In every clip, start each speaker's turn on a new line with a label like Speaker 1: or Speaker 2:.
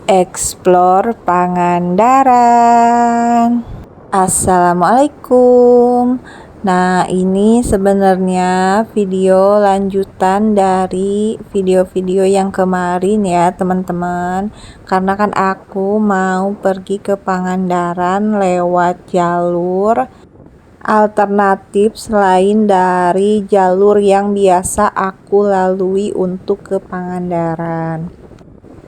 Speaker 1: Explore Pangandaran. Assalamualaikum. Nah, ini sebenarnya video lanjutan dari video-video yang kemarin ya, teman-teman. Karena kan aku mau pergi ke Pangandaran lewat jalur alternatif selain dari jalur yang biasa aku lalui untuk ke Pangandaran.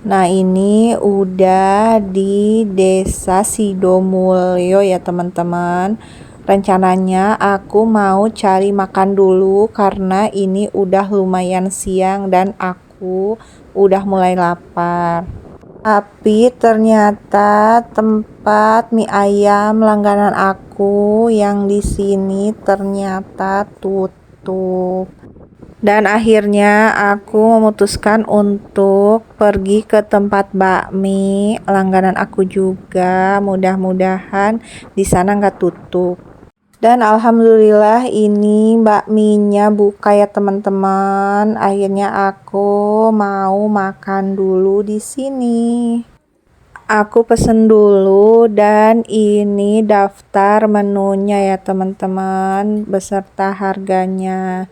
Speaker 1: Nah, ini udah di Desa Sidomulyo ya teman-teman. Rencananya aku mau cari makan dulu karena ini udah lumayan siang dan aku udah mulai lapar. Tapi ternyata tempat mie ayam langganan aku yang di sini ternyata tutup. Dan akhirnya aku memutuskan untuk pergi ke tempat bakmi langganan aku juga. Mudah-mudahan di sana nggak tutup. Dan alhamdulillah ini bakminya buka ya teman-teman. Akhirnya aku mau makan dulu di sini. Aku pesen dulu dan ini daftar menunya ya teman-teman beserta harganya.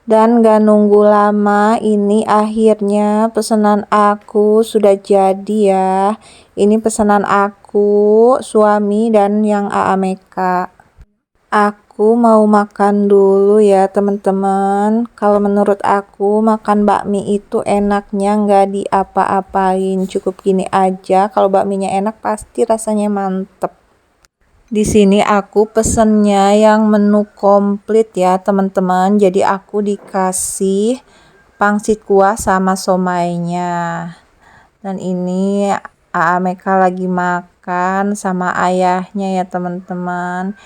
Speaker 1: Dan gak nunggu lama, ini akhirnya pesanan aku sudah jadi ya. Ini pesanan aku, suami, dan yang Meka. Aku mau makan dulu ya teman-teman. Kalau menurut aku makan bakmi itu enaknya nggak diapa-apain, cukup gini aja. Kalau bakminya enak pasti rasanya mantep. Di sini aku pesennya yang menu komplit ya teman-teman. Jadi aku dikasih pangsit kuah sama somainya. Dan ini Meka lagi makan sama ayahnya ya teman-teman.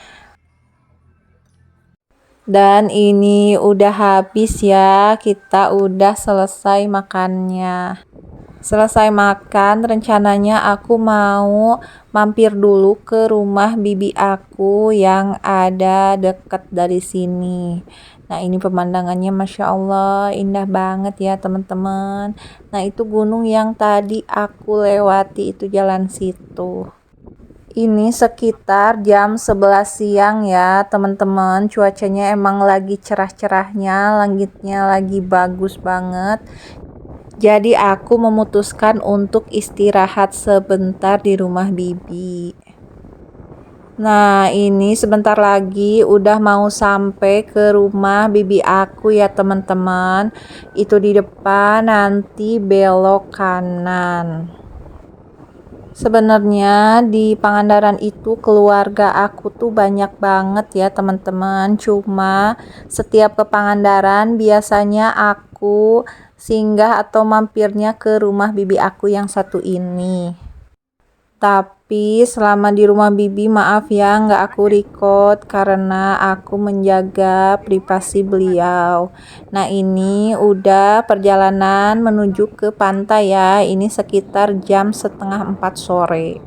Speaker 1: Dan ini udah habis ya. Kita udah selesai makannya. Selesai makan, rencananya aku mau mampir dulu ke rumah bibi aku yang ada deket dari sini. Nah, ini pemandangannya Masya Allah indah banget ya teman-teman. Nah, itu gunung yang tadi aku lewati, itu jalan situ. Ini sekitar jam 11 siang ya teman-teman. Cuacanya emang lagi cerah-cerahnya, langitnya lagi bagus banget. Jadi aku memutuskan untuk istirahat sebentar di rumah bibi. Nah, ini sebentar lagi udah mau sampai ke rumah bibi aku ya teman-teman. Itu di depan, nanti belok kanan. Sebenarnya di Pangandaran itu keluarga aku tuh banyak banget ya teman-teman. Cuma setiap ke Pangandaran biasanya aku singgah atau mampirnya ke rumah bibi aku yang satu ini. Tapi selama di rumah bibi maaf ya nggak aku record karena aku menjaga privasi beliau. Nah, ini udah perjalanan menuju ke pantai ya. Ini sekitar jam 3:30 sore.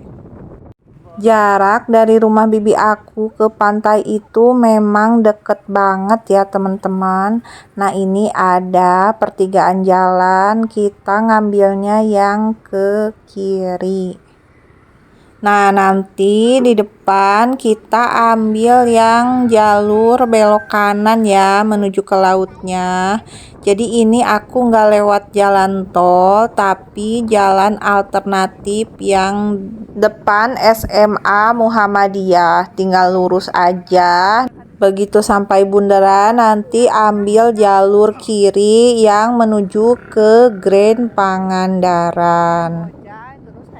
Speaker 1: Jarak dari rumah bibi aku ke pantai itu memang deket banget ya teman-teman. Nah, ini ada pertigaan jalan, kita ngambilnya yang ke kiri. Nah, nanti di depan kita ambil yang jalur belok kanan ya menuju ke lautnya. Jadi ini aku nggak lewat jalan tol tapi jalan alternatif yang depan SMA Muhammadiyah. Tinggal lurus aja. Begitu sampai bundaran nanti ambil jalur kiri yang menuju ke Grand Pangandaran.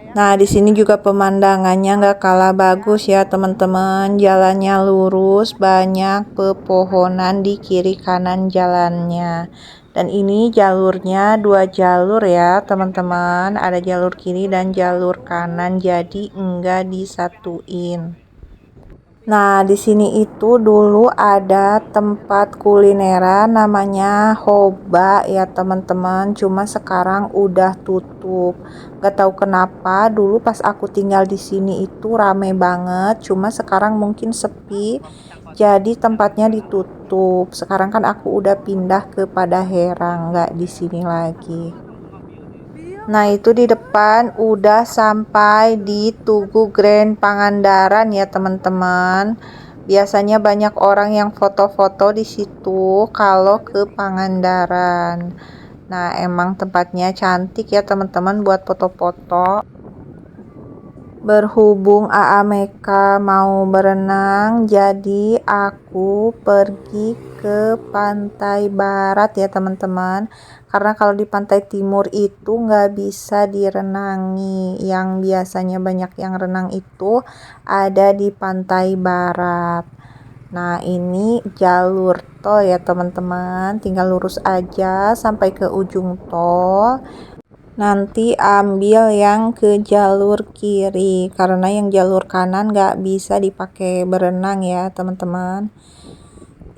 Speaker 1: Nah, di sini juga pemandangannya nggak kalah bagus ya teman-teman. Jalannya lurus, banyak pepohonan di kiri kanan jalannya. Dan ini jalurnya 2 jalur ya teman-teman. Ada jalur kiri dan jalur kanan, jadi enggak disatuin. Nah, di sini itu dulu ada tempat kulineran namanya Hoba ya teman-teman. Cuma sekarang udah tutup. Gak tahu kenapa dulu pas aku tinggal di sini itu rame banget. Cuma sekarang mungkin sepi. Jadi tempatnya ditutup. Sekarang kan aku udah pindah ke Padaherang, nggak di sini lagi. Nah, itu di depan udah sampai di Tugu Grand Pangandaran ya, teman-teman. Biasanya banyak orang yang foto-foto di situ kalau ke Pangandaran. Nah, emang tempatnya cantik ya, teman-teman, buat foto-foto. Berhubung Aa Meka mau berenang, jadi aku pergi ke pantai barat ya, teman-teman. Karena kalau di pantai timur itu nggak bisa direnangi. Yang biasanya banyak yang renang itu ada di pantai barat. Nah, ini jalur tol ya, teman-teman. Tinggal lurus aja sampai ke ujung tol. Nanti ambil yang ke jalur kiri, karena yang jalur kanan nggak bisa dipakai berenang ya, teman-teman.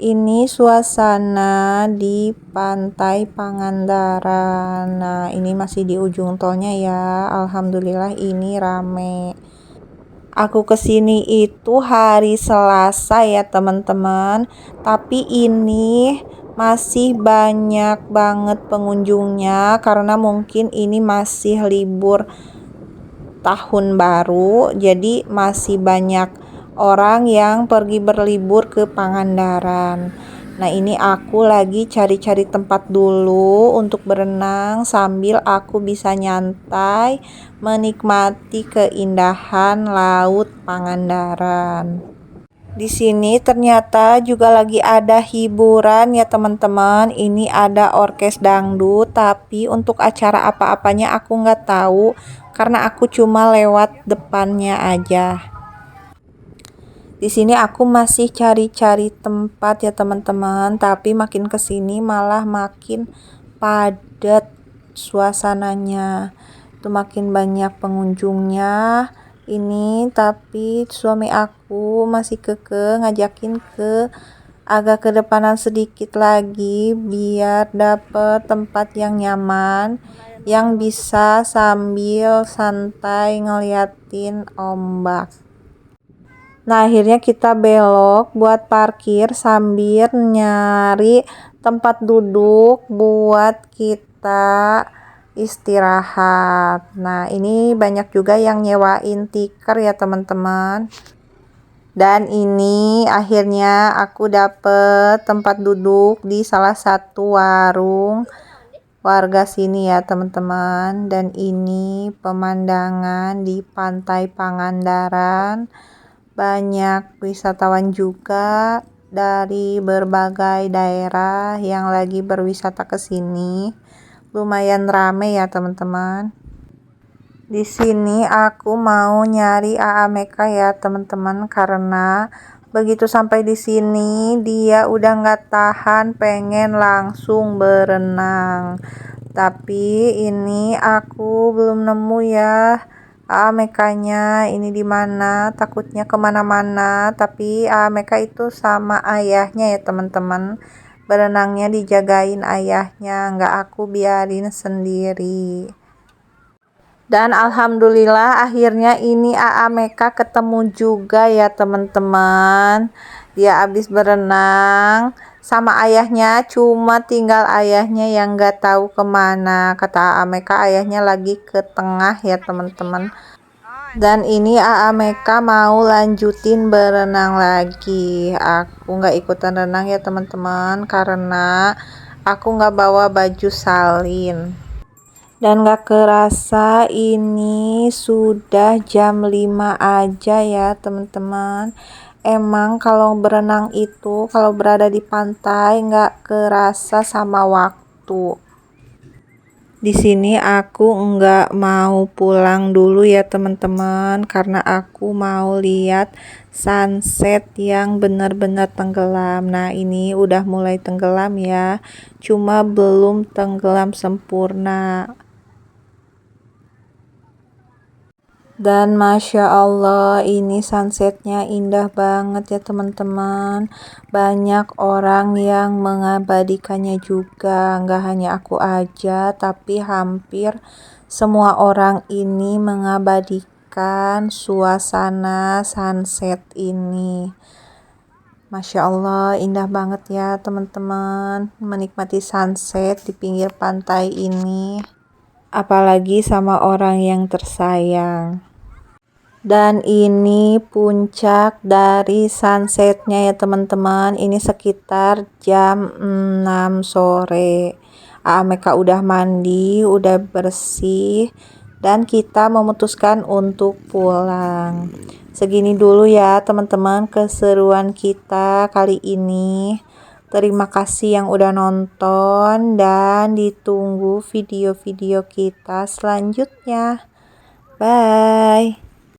Speaker 1: Ini suasana di pantai Pangandaran. Nah, ini masih di ujung tolnya ya. Alhamdulillah ini rame. Aku kesini itu hari Selasa ya, teman-teman. Tapi ini masih banyak banget pengunjungnya karena mungkin ini masih libur tahun baru, jadi masih banyak orang yang pergi berlibur ke Pangandaran. Nah, ini aku lagi cari-cari tempat dulu untuk berenang sambil aku bisa nyantai menikmati keindahan laut Pangandaran. Di sini ternyata juga lagi ada hiburan ya, teman-teman. Ini ada orkes dangdut, tapi untuk acara apa-apanya aku nggak tahu karena aku cuma lewat depannya aja. Di sini aku masih cari-cari tempat ya, teman-teman, tapi makin kesini malah makin padat suasananya. Itu makin banyak pengunjungnya ini, tapi suami aku masih keke ngajakin ke agak kedepanan sedikit lagi biar dapet tempat yang nyaman, yang bisa sambil santai ngeliatin ombak. Nah, akhirnya kita belok buat parkir sambil nyari tempat duduk buat kita istirahat. Nah, ini banyak juga yang nyewain tikar ya, teman-teman. Dan ini akhirnya aku dapet tempat duduk di salah satu warung warga sini ya, teman-teman. Dan ini pemandangan di Pantai Pangandaran. Banyak wisatawan juga dari berbagai daerah yang lagi berwisata ke sini. Lumayan rame ya, teman-teman. Di sini aku mau nyari Aa Meka ya, teman-teman, karena begitu sampai di sini dia udah nggak tahan pengen langsung berenang. Tapi ini aku belum nemu ya Aa Mekanya, ini di mana, takutnya kemana-mana. Tapi Aa Meka itu sama ayahnya ya, teman-teman. Berenangnya dijagain ayahnya, nggak aku biarin sendiri. Dan alhamdulillah akhirnya ini Aa Meka ketemu juga ya, teman-teman. Dia habis berenang sama ayahnya, cuma tinggal ayahnya yang nggak tahu kemana. Kata Aa Meka ayahnya lagi ke tengah ya, teman-teman. Dan ini Aa Meka mau lanjutin berenang lagi. Aku nggak ikutan renang ya, teman-teman, karena aku nggak bawa baju salin. Dan gak kerasa ini sudah jam 5 aja ya, teman-teman. Emang kalau berenang itu kalau berada di pantai gak kerasa sama waktu. Di sini aku nggak mau pulang dulu ya, teman-teman, karena aku mau lihat sunset yang benar-benar tenggelam. Nah, ini udah mulai tenggelam ya, cuma belum tenggelam sempurna. Dan Masya Allah, ini sunsetnya indah banget ya, teman-teman. Banyak orang yang mengabadikannya juga, nggak hanya aku aja, tapi hampir semua orang ini mengabadikan suasana sunset ini. Masya Allah, indah banget ya, teman-teman, menikmati sunset di pinggir pantai ini. apalagi sama orang yang tersayang. Dan ini puncak dari sunsetnya ya teman-teman. Ini sekitar jam 6 sore. Meka udah mandi, udah bersih, dan kita memutuskan untuk pulang. Segini dulu ya teman-teman keseruan kita kali ini. Terima kasih yang udah nonton dan ditunggu video-video kita selanjutnya. Bye.